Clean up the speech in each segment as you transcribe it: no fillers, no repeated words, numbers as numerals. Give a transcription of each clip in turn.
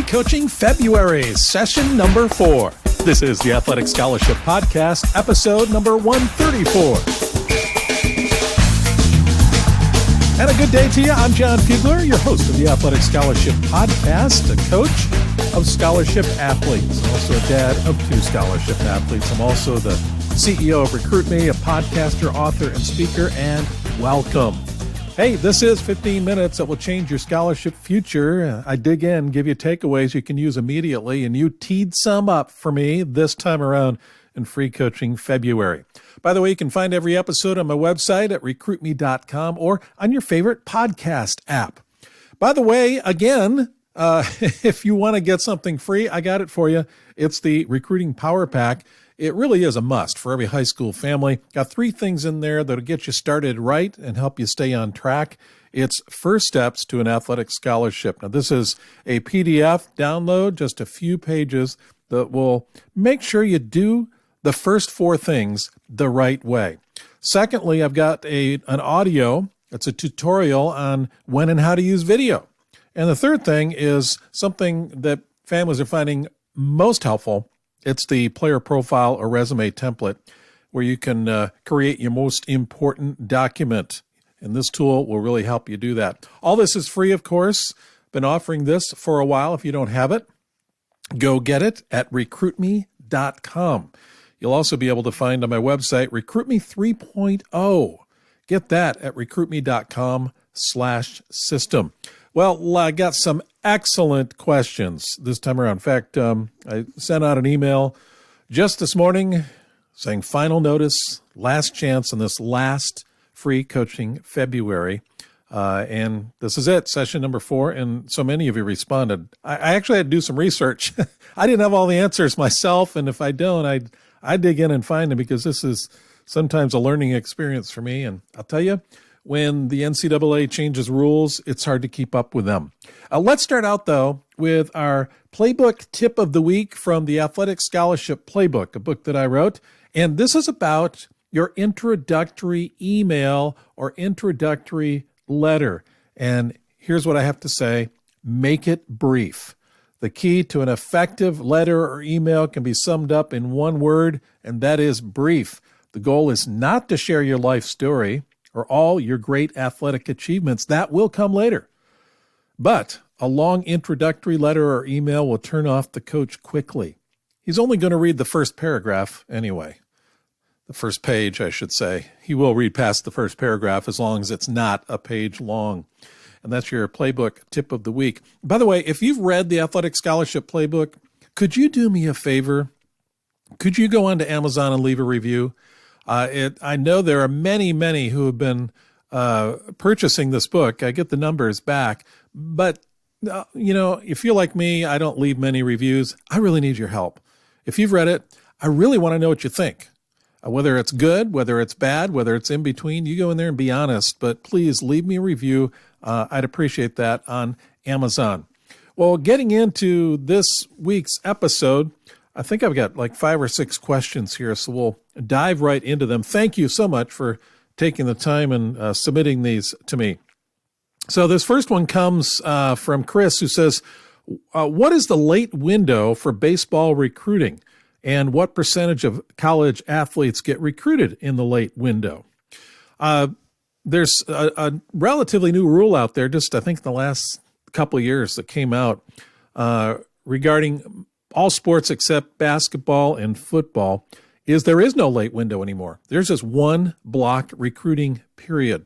Coaching February, session number 4. This is the Athletic Scholarship Podcast, episode number 134. And a good day to you. I'm Jon Fugler, your host of the Athletic Scholarship Podcast, a coach of scholarship athletes, also a dad of 2 scholarship athletes. I'm also the CEO of Recruit Me, a podcaster, author, and speaker, and welcome. Hey, this is 15 minutes that will change your scholarship future. I dig in, give you takeaways you can use immediately, and you teed some up for me this time around in Free Coaching February. By the way, you can find every episode on my website at recruitme.com or on your favorite podcast app. By the way, again, if you want to get something free, I got it for you. It's the Recruiting Power Pack. It really is a must for every high school family. Got 3 things in there that'll get you started right and help you stay on track. It's First Steps to an Athletic Scholarship. Now, this is a PDF download, just a few pages that will make sure you do the first 4 things the right way. Secondly, I've got an audio. It's a tutorial on when and how to use video. And the third thing is something that families are finding most helpful. It's the player profile or resume template where you can create your most important document. And this tool will really help you do that. All this is free, of course. Been offering this for a while. If you don't have it, go get it at recruitme.com. You'll also be able to find on my website, RecruitMe 3.0. Get that at recruitme.com/system. Well, I got some excellent questions this time around. In fact, I sent out an email just this morning saying final notice, last chance on this last Free Coaching February. And this is it, session number 4. And so many of you responded. I actually had to do some research. I didn't have all the answers myself. And if I don't, I dig in and find them because this is sometimes a learning experience for me. And I'll tell you, when the NCAA changes rules, it's hard to keep up with them. Let's start out, though, with our Playbook Tip of the Week from the Athletic Scholarship Playbook, a book that I wrote. And this is about your introductory email or introductory letter. And here's what I have to say. Make it brief. The key to an effective letter or email can be summed up in one word, and that is brief. The goal is not to share your life story or all your great athletic achievements. That will come later. But a long introductory letter or email will turn off the coach quickly. He's only going to read the first paragraph anyway. The first page, I should say. He will read past the first paragraph as long as it's not a page long. And that's your Playbook Tip of the Week. By the way, if you've read the Athletic Scholarship Playbook, could you do me a favor? Could you go onto Amazon and leave a review? I know there are many who have been purchasing this book. I get the numbers back. But, if you're like me, I don't leave many reviews. I really need your help. If you've read it, I really want to know what you think. Whether it's good, whether it's bad, whether it's in between, you go in there and be honest. But please leave me a review. I'd appreciate that on Amazon. Well, getting into this week's episode, I think I've got like 5 or 6 questions here, so we'll dive right into them. Thank you so much for taking the time and submitting these to me. So this first one comes from Chris, who says, what is the late window for baseball recruiting, and what percentage of college athletes get recruited in the late window? There's a relatively new rule out there, just I think in the last couple of years that came out regarding all sports except basketball and football, is there is no late window anymore. There's just one block recruiting period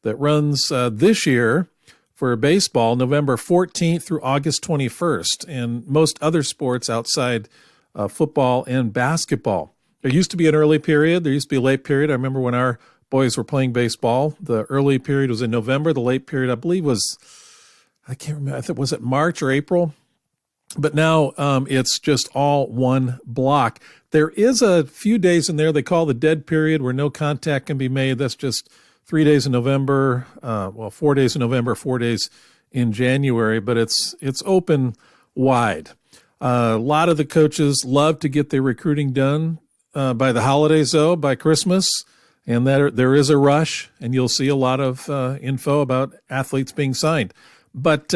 that runs this year for baseball, November 14th through August 21st, and most other sports outside football and basketball. There used to be an early period. There used to be a late period. I remember when our boys were playing baseball, the early period was in November. The late period, I believe, I can't remember, was it March or April? But now it's just all one block. There is a few days in there they call the dead period where no contact can be made. That's just 3 days in November, 4 days in November, 4 days in January, but it's open wide. A lot of the coaches love to get their recruiting done by the holidays, though, by Christmas, and there is a rush, and you'll see a lot of info about athletes being signed. But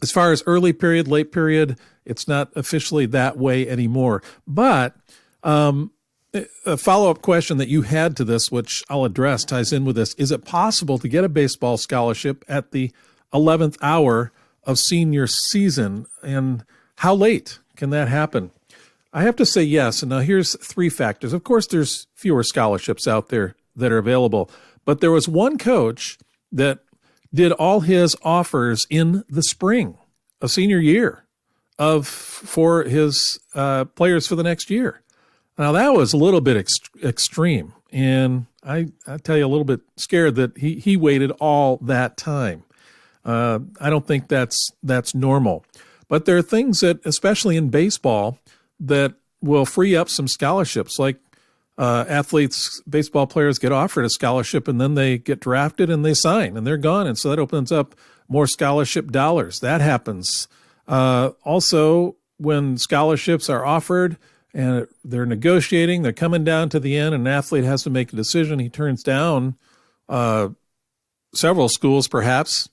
As far as early period, late period, it's not officially that way anymore. But a follow-up question that you had to this, which I'll address, ties in with this. Is it possible to get a baseball scholarship at the 11th hour of senior season? And how late can that happen? I have to say yes. And now here's three factors. Of course, there's fewer scholarships out there that are available. But there was one coach that did all his offers in the spring of senior year for his players for the next year. Now, that was a little bit extreme, and I tell you, a little bit scared that he waited all that time. I don't think that's normal. But there are things that, especially in baseball, that will free up some scholarships, like athletes, baseball players get offered a scholarship, and then they get drafted and they sign, and they're gone, and so that opens up more scholarship dollars. That happens. Also, when scholarships are offered, and they're negotiating, they're coming down to the end, and an athlete has to make a decision. He turns down several schools, perhaps,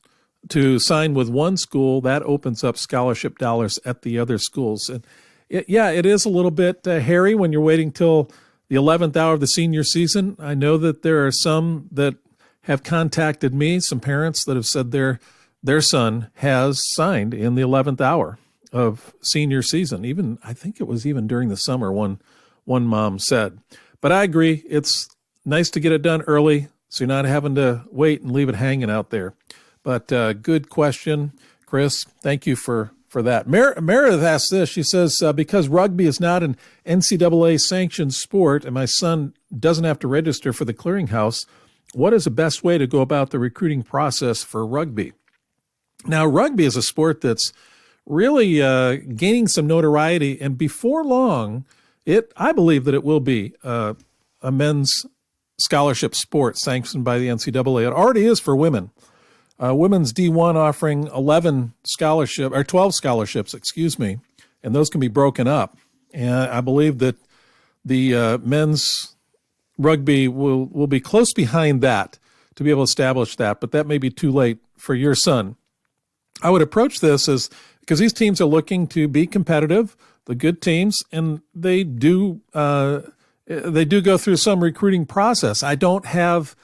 to sign with one school. That opens up scholarship dollars at the other schools. And it is a little bit hairy when you're waiting till the 11th hour of the senior season. I know that there are some that have contacted me, some parents that have said their son has signed in the 11th hour of senior season. Even, I think it was even during the summer, one mom said. But I agree, it's nice to get it done early so you're not having to wait and leave it hanging out there. But good question, Chris. Thank you for that. Meredith asks this. She says, because rugby is not an NCAA sanctioned sport and my son doesn't have to register for the clearinghouse, what is the best way to go about the recruiting process for rugby? Now, rugby is a sport that's really gaining some notoriety, and before long, I believe that it will be a men's scholarship sport sanctioned by the NCAA. It already is for women. Women's D1 offering 12 scholarships, and those can be broken up. And I believe that the men's rugby will be close behind that to be able to establish that, but that may be too late for your son. I would approach this as, because these teams are looking to be competitive, the good teams, and they do go through some recruiting process. I don't have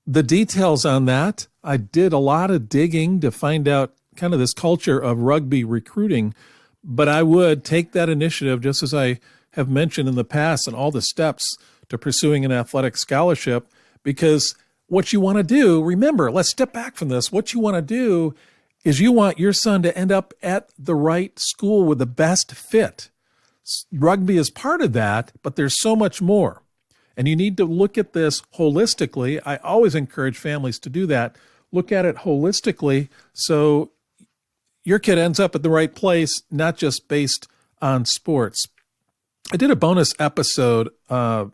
the details on that. I did a lot of digging to find out kind of this culture of rugby recruiting, but I would take that initiative, just as I have mentioned in the past, and all the steps to pursuing an athletic scholarship, because what you want to do, remember, let's step back from this. What you want to do is you want your son to end up at the right school with the best fit. Rugby is part of that, but there's so much more. And you need to look at this holistically. I always encourage families to do that. Look at it holistically so your kid ends up at the right place, not just based on sports. I did a bonus episode on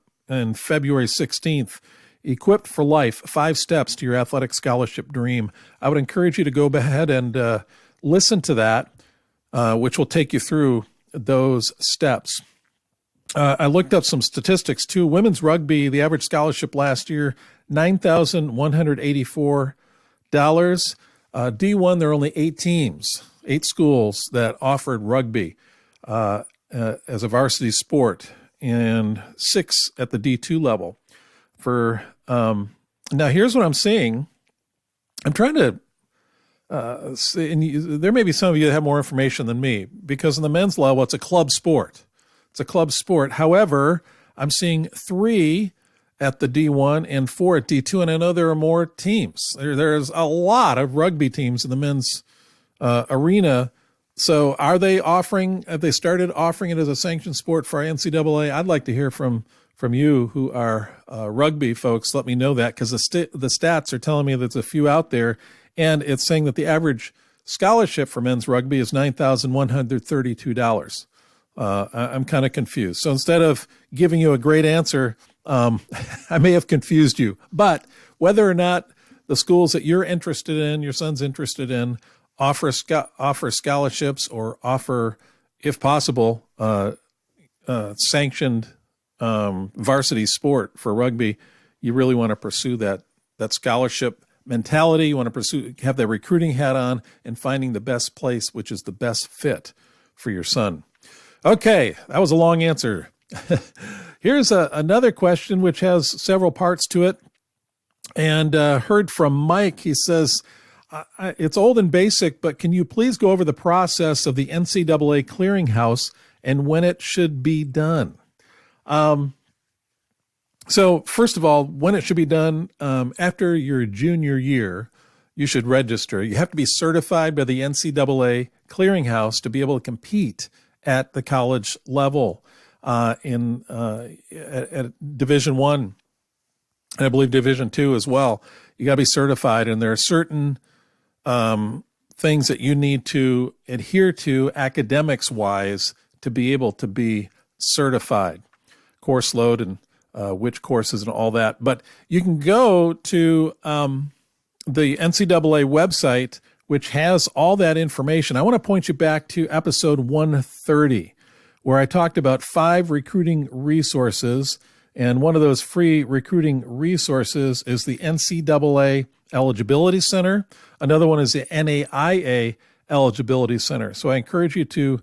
February 16th, Equipped for Life, 5 Steps to Your Athletic Scholarship Dream. I would encourage you to go ahead and listen to that, which will take you through those steps. I looked up some statistics, too. Women's rugby, the average scholarship last year, $9,184. D1, there are only 8 teams, 8 schools that offered rugby as a varsity sport, and 6 at the D2 level. Now, here's what I'm seeing. I'm trying to see, and there may be some of you that have more information than me, because in the men's level, it's a club sport. It's a club sport. However, I'm seeing 3 at the D1 and 4 at D2, and I know there are more teams. There's a lot of rugby teams in the men's arena. So have they started offering it as a sanctioned sport for NCAA? I'd like to hear from you who are rugby folks. Let me know that, because the stats are telling me there's a few out there, and it's saying that the average scholarship for men's rugby is $9,132. I'm kind of confused. So instead of giving you a great answer, I may have confused you. But whether or not the schools that you're interested in, your son's interested in, offer scholarships or offer, if possible, sanctioned varsity sport for rugby, you really want to pursue that scholarship mentality. You want to have that recruiting hat on and finding the best place, which is the best fit for your son. Okay, that was a long answer. Here's another question which has several parts to it. And heard from Mike. He says, it's old and basic, but can you please go over the process of the NCAA clearinghouse and when it should be done? So first of all, when it should be done, after your junior year, you should register. You have to be certified by the NCAA clearinghouse to be able to compete at the college level at Division I, and I believe Division II as well. You got to be certified, and there are certain things that you need to adhere to academics-wise to be able to be certified, course load and which courses and all that. But you can go to the NCAA website, which has all that information. I want to point you back to episode 130, where I talked about 5 recruiting resources, and one of those free recruiting resources is the NCAA Eligibility Center. Another one is the NAIA Eligibility Center. So I encourage you to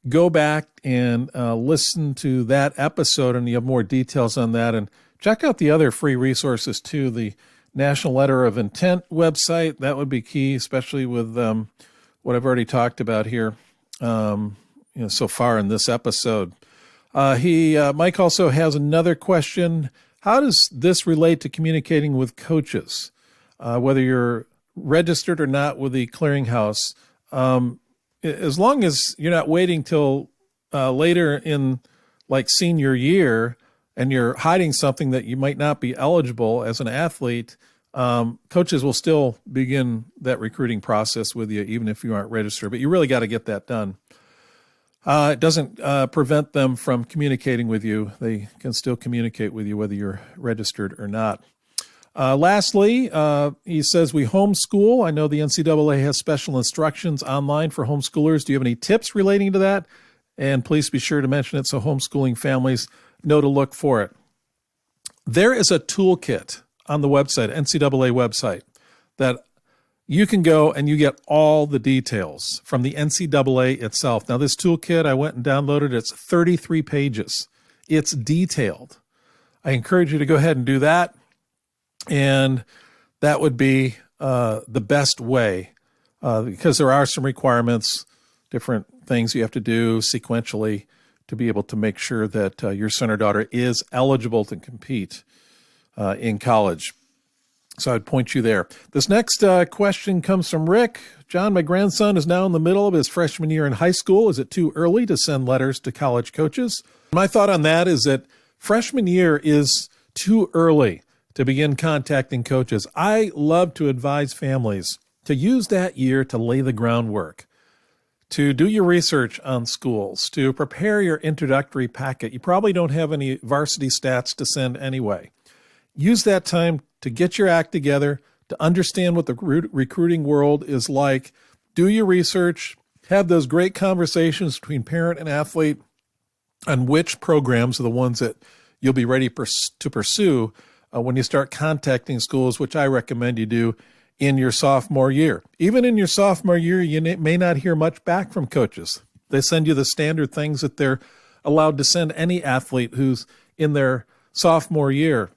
go back and listen to that episode, and you have more details on that. And check out the other free resources too. The National Letter of Intent website, that would be key, especially with what I've already talked about here so far in this episode. Mike also has another question. How does this relate to communicating with coaches? Whether you're registered or not with the clearinghouse, as long as you're not waiting till later in like senior year and you're hiding something that you might not be eligible as an athlete, coaches will still begin that recruiting process with you, even if you aren't registered. But you really got to get that done. It doesn't prevent them from communicating with you. They can still communicate with you whether you're registered or not. Lastly, he says, we homeschool. I know the NCAA has special instructions online for homeschoolers. Do you have any tips relating to that? And please be sure to mention it so homeschooling families know to look for it. There is a toolkit on the website, NCAA website, that you can go and you get all the details from the NCAA itself. Now, this toolkit, I went and downloaded. It's 33 pages. It's detailed. I encourage you to go ahead and do that. And that would be the best way because there are some requirements, different things you have to do sequentially to be able to make sure that your son or daughter is eligible to compete in college. So I'd point you there. This next question comes from Rick. John, my grandson is now in the middle of his freshman year in high school. Is it too early to send letters to college coaches? My thought on that is that freshman year is too early to begin contacting coaches. I love to advise families to use that year to lay the groundwork, to do your research on schools, to prepare your introductory packet. You probably don't have any varsity stats to send anyway. Use that time to get your act together, to understand what the recruiting world is like. Do your research, have those great conversations between parent and athlete on which programs are the ones that you'll be ready to pursue when you start contacting schools, which I recommend you do in your sophomore year. Even in your sophomore year, you may not hear much back from coaches. They send you the standard things that they're allowed to send any athlete who's in their sophomore year.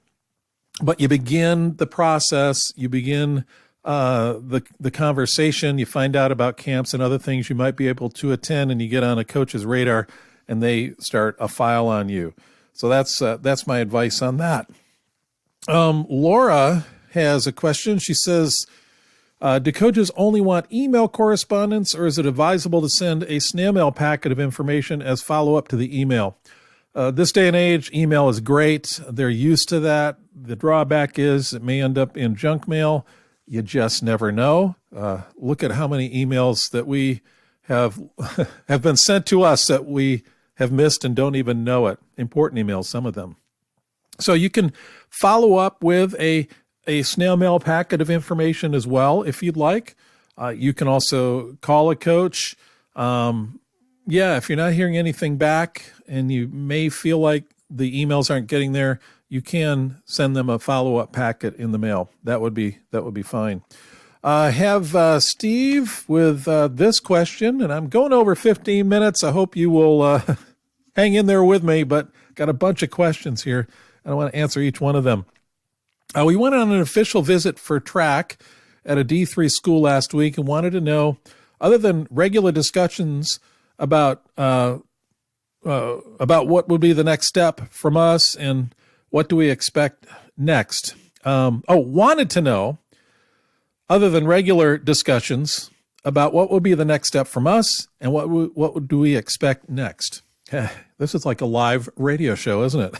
But you begin the process, you begin the conversation, you find out about camps and other things you might be able to attend, and you get on a coach's radar and they start a file on you. So that's my advice on that. Laura has a question. She says, do coaches only want email correspondence, or is it advisable to send a snail mail packet of information as follow-up to the email? This day and age, email is great. They're used to that. The drawback is it may end up in junk mail. You just never know. Look at how many emails that we have been sent to us that we have missed and don't even know it. Important emails, some of them. So you can follow up with a snail mail packet of information as well, if you'd like. You can also call a coach. If you're not hearing anything back and you may feel like the emails aren't getting there, you can send them a follow-up packet in the mail. That would be fine. Have Steve with this question, and I'm going over 15 minutes. I hope you will hang in there with me, but got a bunch of questions here, and I want to answer each one of them. We went on an official visit for track at a D3 school last week and wanted to know, other than regular discussions about what would be the next step from us and what do we expect next. Wanted to know, other than regular discussions, about what would be the next step from us and what do we expect next. This is like a live radio show, isn't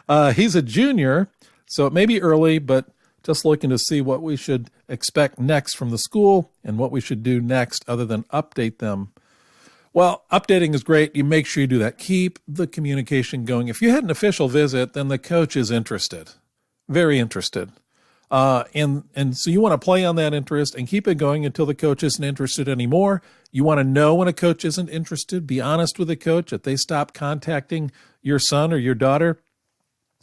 it? He's a junior, so it may be early, but just looking to see what we should expect next from the school and what we should do next other than update them. Well, updating is great. You make sure you do that. Keep the communication going. If you had an official visit, then the coach is interested, very interested. And so you want to play on that interest and keep it going until the coach isn't interested anymore. You want to know when a coach isn't interested. Be honest with the coach. If they stop contacting your son or your daughter,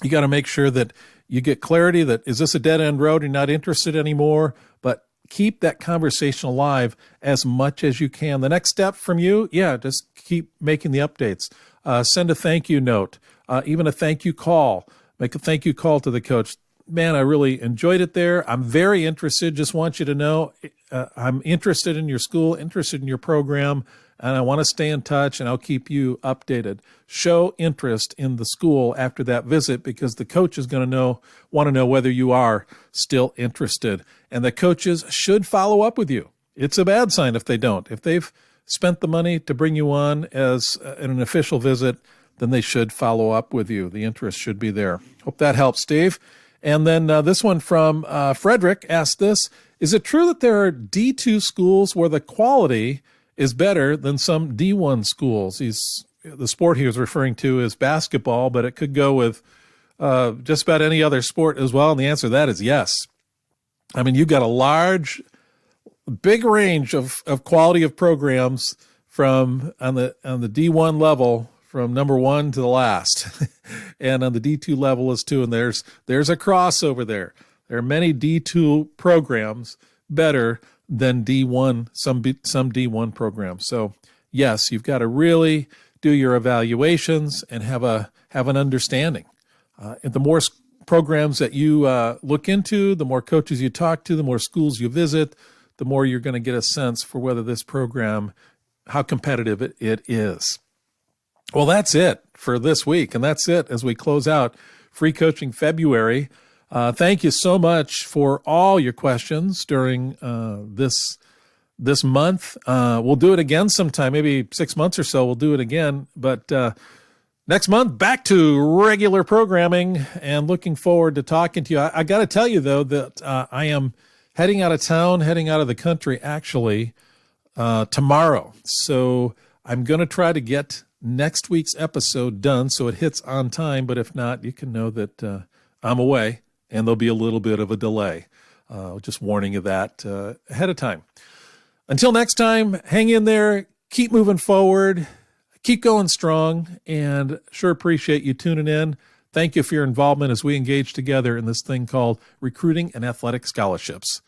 you got to make sure that you get clarity that, is this a dead-end road? You're not interested anymore, but keep that conversation alive as much as you can. The next step from you, just keep making the updates. Send a thank you note, even a thank you call. Make a thank you call to the coach. Man, I really enjoyed it there. I'm very interested. Just want you to know I'm interested in your school, interested in your program, and I want to stay in touch, and I'll keep you updated. Show interest in the school after that visit because the coach is going to want to know whether you are still interested. And the coaches should follow up with you. It's a bad sign if they don't. If they've spent the money to bring you on as an official visit, then they should follow up with you. The interest should be there. Hope that helps, Steve. And then this one from Frederick asked this, is it true that there are D2 schools where the quality is better than some D1 schools? The sport he was referring to is basketball, but it could go with just about any other sport as well. And the answer to that is yes. I mean, you've got a big range of quality of programs from on the D1 level, from number one to the last, and on the D2 level is too. And there's a crossover there. There are many D2 programs better than some D1 programs. So yes, you've got to really do your evaluations and have an understanding. And the more programs that you look into, the more coaches you talk to, the more schools you visit, the more you're going to get a sense for whether this program, how competitive it is. Well, that's it for this week, and that's it as we close out Free Coaching February. Thank you so much for all your questions during this month. We'll do it again sometime, maybe 6 months or so. We'll do it again, but next month, back to regular programming, and looking forward to talking to you. I got to tell you, though, that I am heading out of town, heading out of the country, actually, tomorrow. So I'm going to try to get next week's episode done so it hits on time, but if not, you can know that I'm away and there'll be a little bit of a delay. Just warning you that ahead of time. Until next time, hang in there, keep moving forward, keep going strong, and sure appreciate you tuning in. Thank you for your involvement as we engage together in this thing called recruiting and athletic scholarships.